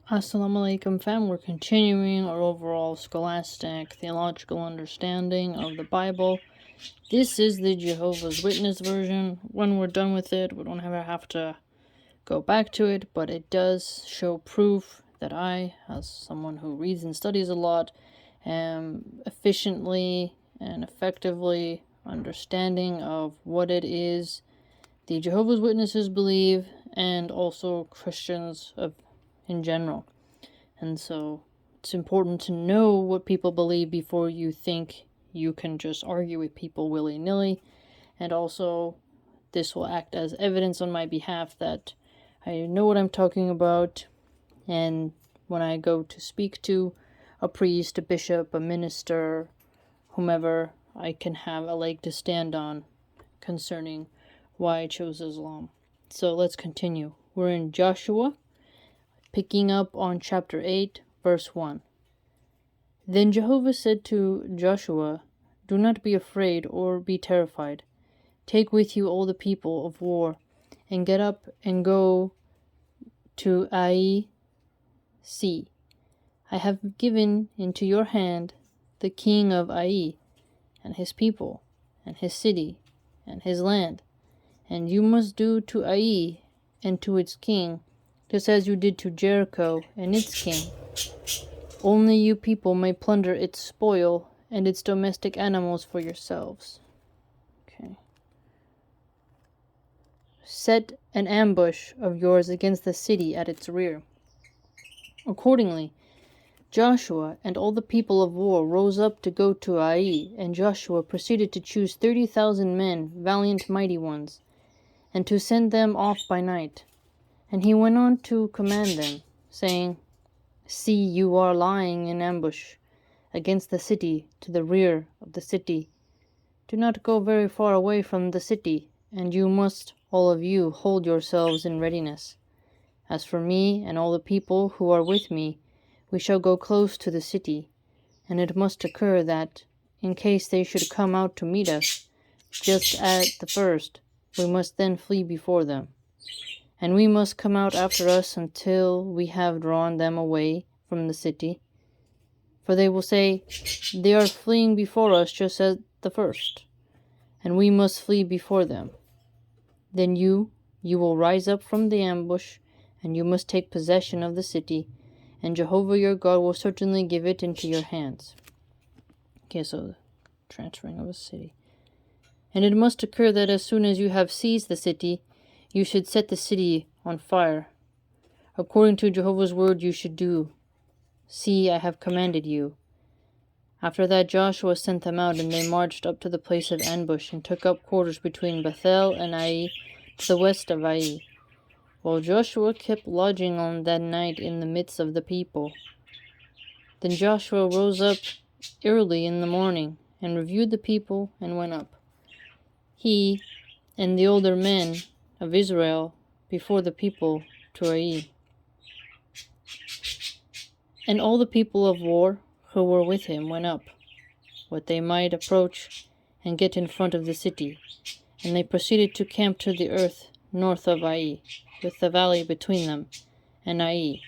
Assalamu alaikum fam, we're continuing our overall scholastic theological understanding of the Bible. This is the Jehovah's Witness version. When we're done with it, we don't ever have to go back to it, but it does show proof that I, as someone who reads and studies a lot, am efficiently and effectively understanding of what it is the Jehovah's Witnesses believe, and also Christians in general. And so it's important to know what people believe before you think you can just argue with people willy-nilly. And also, this will act as evidence on my behalf that I know what I'm talking about, and when I go to speak to a priest, a bishop, a minister, whomever, I can have a leg to stand on concerning why I chose Islam. So let's continue. We're in Joshua, picking up on chapter 8, verse 1. Then Jehovah said to Joshua, "Do not be afraid or be terrified. Take with you all the people of war, and get up and go to Ai. See, I have given into your hand the king of Ai, and his people, and his city, and his land. And you must do to Ai and to its king, just as you did to Jericho and its king. Only you people may plunder its spoil and its domestic animals for yourselves." Okay. Set an ambush of yours against the city at its rear. Accordingly, Joshua and all the people of war rose up to go to Ai, and Joshua proceeded to choose 30,000 men, valiant mighty ones, and to send them off by night. And he went on to command them, saying, "See, you are lying in ambush against the city to the rear of the city. Do not go very far away from the city, and you must, all of you, hold yourselves in readiness. As for me and all the people who are with me, we shall go close to the city, and it must occur that, in case they should come out to meet us, just at the first, we must then flee before them. And we must come out after us until we have drawn them away from the city. For they will say, 'They are fleeing before us just at the first,' and we must flee before them. Then you will rise up from the ambush, and you must take possession of the city, and Jehovah your God will certainly give it into your hands." Okay, so the transferring of a city. "And it must occur that as soon as you have seized the city, you should set the city on fire. According to Jehovah's word you should do. See, I have commanded you." After that Joshua sent them out, and they marched up to the place of ambush, and took up quarters between Bethel and Ai, to the west of Ai, while Joshua kept lodging on that night in the midst of the people. Then Joshua rose up early in the morning, and reviewed the people, and went up, he and the older men of Israel, before the people to Ai. And all the people of war who were with him went up, what they might approach and get in front of the city, and they proceeded to camp to the earth north of Ai, with the valley between them and Ai.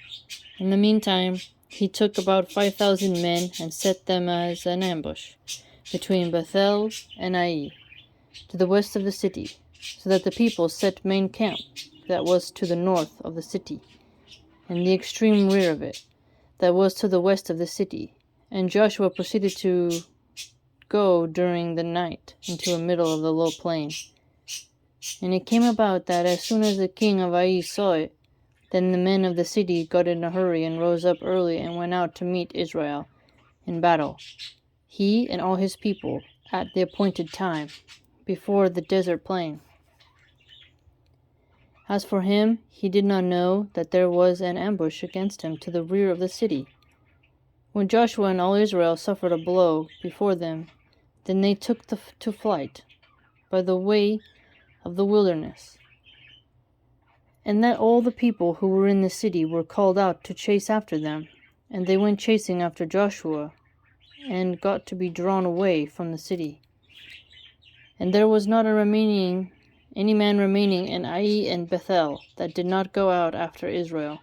In the meantime, he took about 5,000 men and set them as an ambush between Bethel and Ai, to the west of the city, so that the people set main camp that was to the north of the city, and the extreme rear of it, that was to the west of the city. And Joshua proceeded to go during the night into the middle of the low plain. And it came about that as soon as the king of Ai saw it, then the men of the city got in a hurry and rose up early and went out to meet Israel in battle, he and all his people, at the appointed time, before the desert plain. As for him, he did not know that there was an ambush against him to the rear of the city. When Joshua and all Israel suffered a blow before them, then they took to flight by the way of the wilderness. And that all the people who were in the city were called out to chase after them, and they went chasing after Joshua, and got to be drawn away from the city. And there was not any man remaining in Ai and Bethel that did not go out after Israel.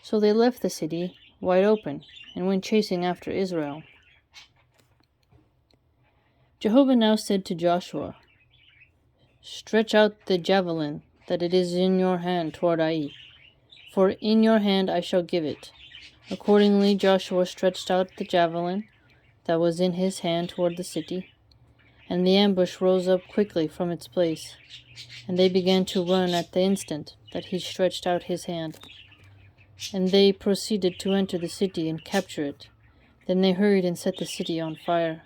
So they left the city wide open and went chasing after Israel. Jehovah now said to Joshua, "Stretch out the javelin that it is in your hand toward Ai, for in your hand I shall give it." Accordingly Joshua stretched out the javelin that was in his hand toward the city, and the ambush rose up quickly from its place, and they began to run at the instant that he stretched out his hand. And they proceeded to enter the city and capture it. Then they hurried and set the city on fire.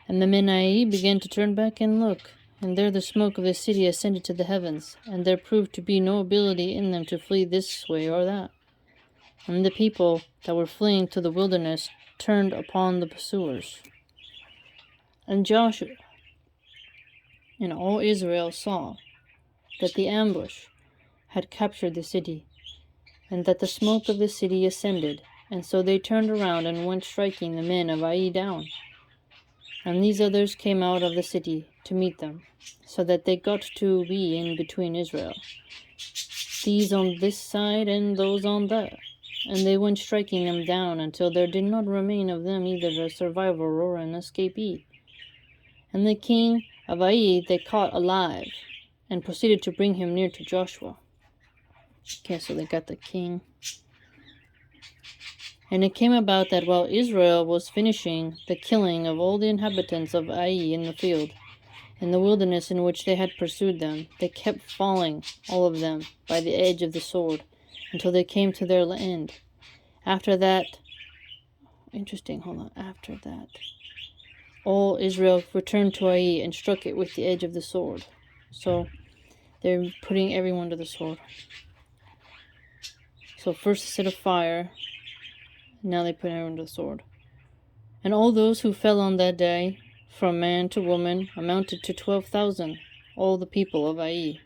And the men of Ai began to turn back and look, and there the smoke of the city ascended to the heavens, and there proved to be no ability in them to flee this way or that. And the people that were fleeing to the wilderness turned upon the pursuers. And Joshua and all Israel saw that the ambush had captured the city, and that the smoke of the city ascended, and so they turned around and went striking the men of Ai down. And these others came out of the city to meet them, so that they got to be in between Israel, these on this side and those on that. And they went striking them down until there did not remain of them either a survivor or an escapee. And the king of Ai they caught alive, and proceeded to bring him near to Joshua. Okay, so they got the king. And it came about that while Israel was finishing the killing of all the inhabitants of Ai in the field, in the wilderness in which they had pursued them, they kept falling, all of them, by the edge of the sword, until they came to their end. After that, after that, all Israel returned to Ai and struck it with the edge of the sword. So they're putting everyone to the sword. So first set of fire, now they put everyone to the sword. And all those who fell on that day, from man to woman, amounted to 12,000, all the people of Ai.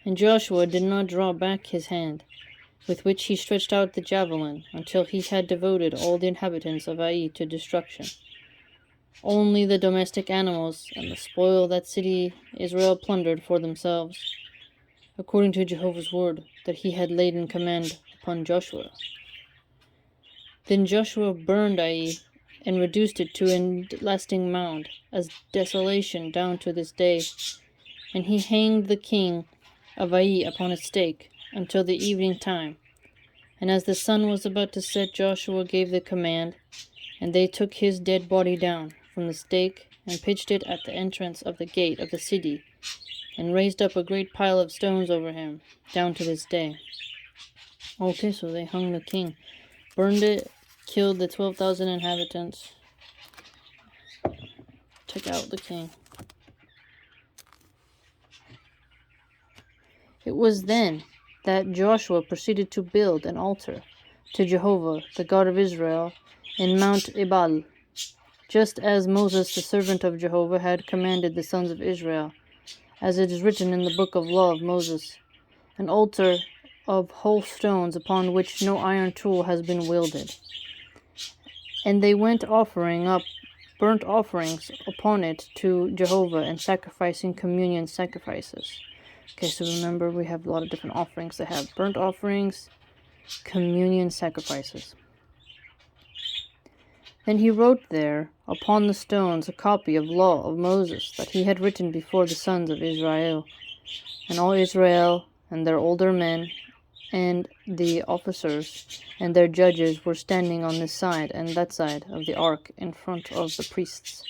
And Joshua did not draw back his hand, with which he stretched out the javelin, until he had devoted all the inhabitants of Ai to destruction. Only the domestic animals and the spoil of that city Israel plundered for themselves, according to Jehovah's word that he had laid in command upon Joshua. Then Joshua burned Ai, and reduced it to a lasting mound, as desolation down to this day. And he hanged the king of Ai upon a stake until the evening time. And as the sun was about to set, Joshua gave the command, and they took his dead body down from the stake and pitched it at the entrance of the gate of the city, and raised up a great pile of stones over him, down to this day. Okay, so they hung the king, burned it, killed the 12,000 inhabitants, took out the king. It was then that Joshua proceeded to build an altar to Jehovah, the God of Israel, in Mount Ebal, just as Moses, the servant of Jehovah, had commanded the sons of Israel, as it is written in the book of law of Moses, an altar of whole stones upon which no iron tool has been wielded. And they went offering up burnt offerings upon it to Jehovah, and sacrificing communion sacrifices. Okay, so remember, we have a lot of different offerings. They have burnt offerings, communion sacrifices. Then he wrote there upon the stones a copy of law of Moses that he had written before the sons of Israel. And all Israel and their older men and the officers and their judges were standing on this side and that side of the ark in front of the priests.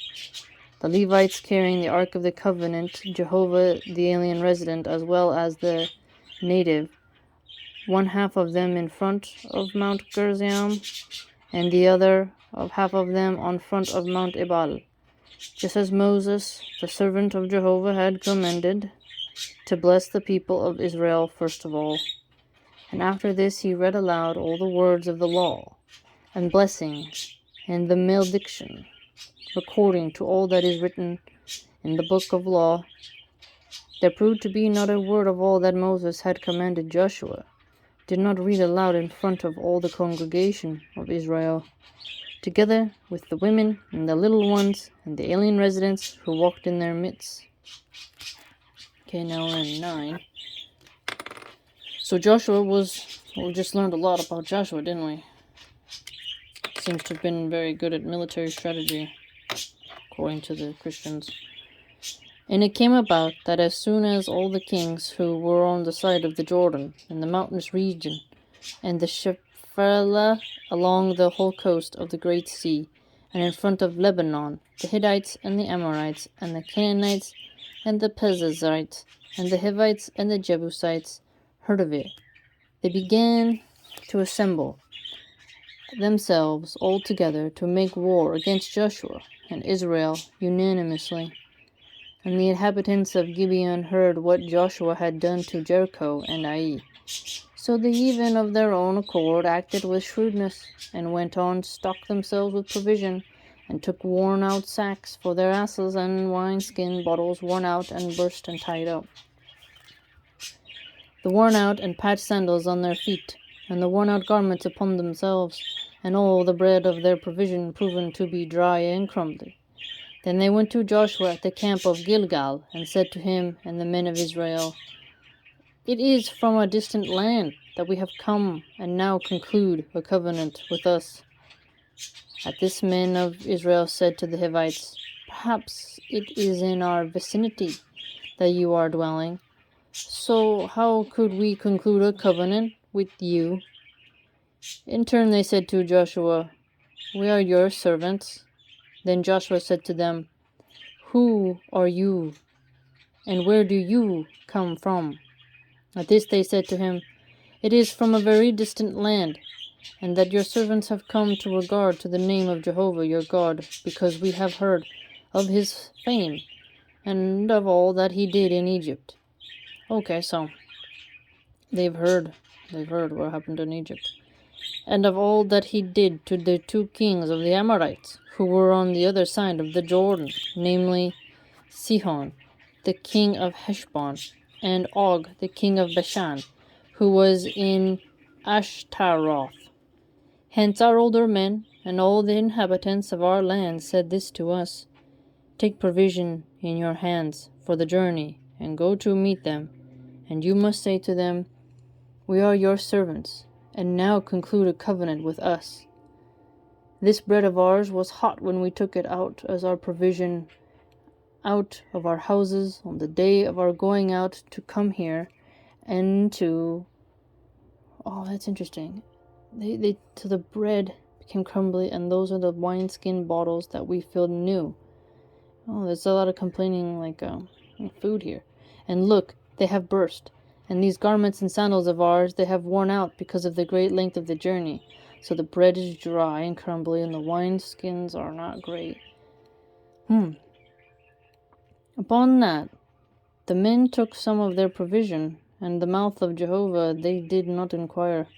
The Levites carrying the Ark of the Covenant, Jehovah the alien resident as well as the native, one half of them in front of Mount Gerizim, and the other half of them on front of Mount Ebal, just as Moses, the servant of Jehovah, had commanded, to bless the people of Israel first of all. And after this he read aloud all the words of the law, and blessing, and the malediction, according to all that is written in the book of law. There proved to be not a word of all that Moses had commanded Joshua did not read aloud in front of all the congregation of Israel, together with the women and the little ones and the alien residents who walked in their midst. Okay, now we're in 9. So Joshua we just learned a lot about Joshua, didn't we? Seems to have been very good at military strategy, according to the Christians. And it came about that as soon as all the kings who were on the side of the Jordan, in the mountainous region, and the Shephelah along the whole coast of the Great Sea, and in front of Lebanon, the Hittites and the Amorites, and the Canaanites, and the Perizzites, and the Hivites, and the Jebusites, heard of it, they began to assemble themselves all together to make war against Joshua and Israel unanimously. And the inhabitants of Gibeon heard what Joshua had done to Jericho and Ai. So they even of their own accord acted with shrewdness, and went on to stock themselves with provision, and took worn-out sacks for their asses, and wineskin bottles worn out and burst and tied up. The worn-out and patched sandals on their feet, and the worn-out garments upon themselves, and all the bread of their provision proven to be dry and crumbly. Then they went to Joshua at the camp of Gilgal, and said to him and the men of Israel, It is from a distant land that we have come, and now conclude a covenant with us. At this men of Israel said to the Hivites, Perhaps it is in our vicinity that you are dwelling. So how could we conclude a covenant with you? In turn they said to Joshua, We are your servants. Then Joshua said to them, Who are you, and where do you come from? At this they said to him, It is from a very distant land, and that your servants have come to regard to the name of Jehovah your God, because we have heard of his fame, and of all that he did in Egypt. Okay, so they've heard what happened in Egypt, and of all that he did to the 2 kings of the Amorites, who were on the other side of the Jordan, namely Sihon, the king of Heshbon, and Og, the king of Bashan, who was in Ashtaroth. Hence our older men and all the inhabitants of our land said this to us, Take provision in your hands for the journey, and go to meet them, and you must say to them, We are your servants, and now conclude a covenant with us. This bread of ours was hot when we took it out as our provision out of our houses on the day of our going out to come here, and to... Oh, that's interesting. So the bread became crumbly, and those are the wineskin bottles that we filled new. Oh, there's a lot of complaining, food here. And look, they have burst, and these garments and sandals of ours they have worn out because of the great length of the journey. So the bread is dry and crumbly, and the wineskins are not great. Upon that, the men took some of their provision, and the mouth of Jehovah they did not inquire.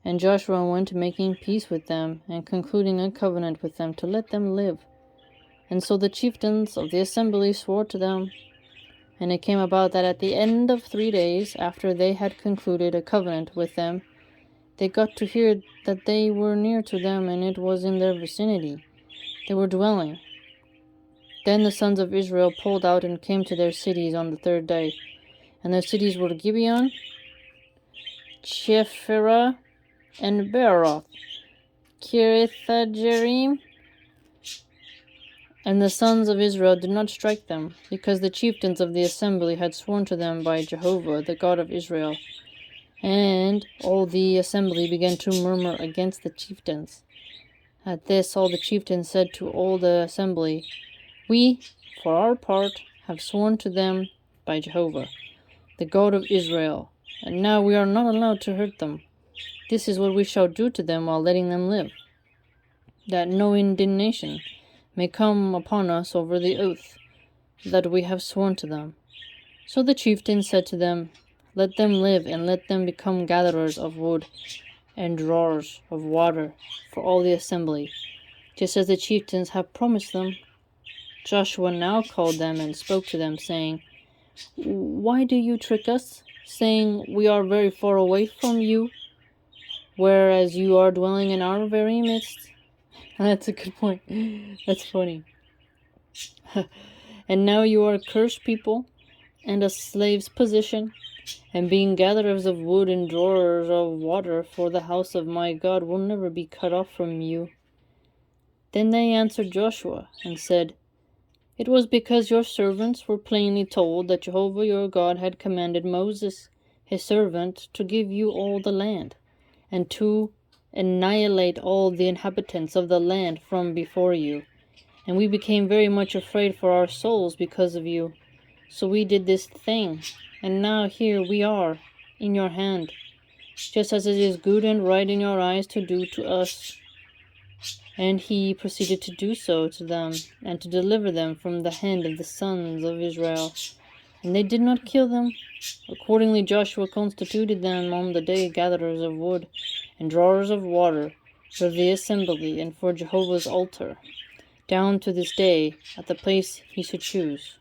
And Joshua went making peace with them, and concluding a covenant with them to let them live. And so the chieftains of the assembly swore to them. And it came about that at the end of 3 days, after they had concluded a covenant with them, they got to hear that they were near to them, and it was in their vicinity they were dwelling. Then the sons of Israel pulled out and came to their cities on the 3rd day. And their cities were Gibeon, Chephirah, and Beeroth, Kirith-Jearim. And the sons of Israel did not strike them, because the chieftains of the assembly had sworn to them by Jehovah, the God of Israel. And all the assembly began to murmur against the chieftains. At this all the chieftains said to all the assembly, We, for our part, have sworn to them by Jehovah, the God of Israel, and now we are not allowed to hurt them. This is what we shall do to them while letting them live, that no indignation may come upon us over the oath that we have sworn to them. So the chieftains said to them, Let them live, and let them become gatherers of wood and drawers of water for all the assembly, just as the chieftains have promised them. Joshua now called them and spoke to them, saying, Why do you trick us, saying, We are very far away from you, whereas you are dwelling in our very midst? That's a good point. That's funny. And now you are a cursed people, and a slave's position, and being gatherers of wood and drawers of water for the house of my God will never be cut off from you. Then they answered Joshua and said, It was because your servants were plainly told that Jehovah your God had commanded Moses, his servant, to give you all the land, and to annihilate all the inhabitants of the land from before you. And we became very much afraid for our souls because of you. So we did this thing, and now here we are, in your hand, just as it is good and right in your eyes to do to us. And he proceeded to do so to them, and to deliver them from the hand of the sons of Israel. And they did not kill them. Accordingly Joshua constituted them on the day gatherers of wood, and drawers of water, for the assembly, and for Jehovah's altar, down to this day, at the place he should choose.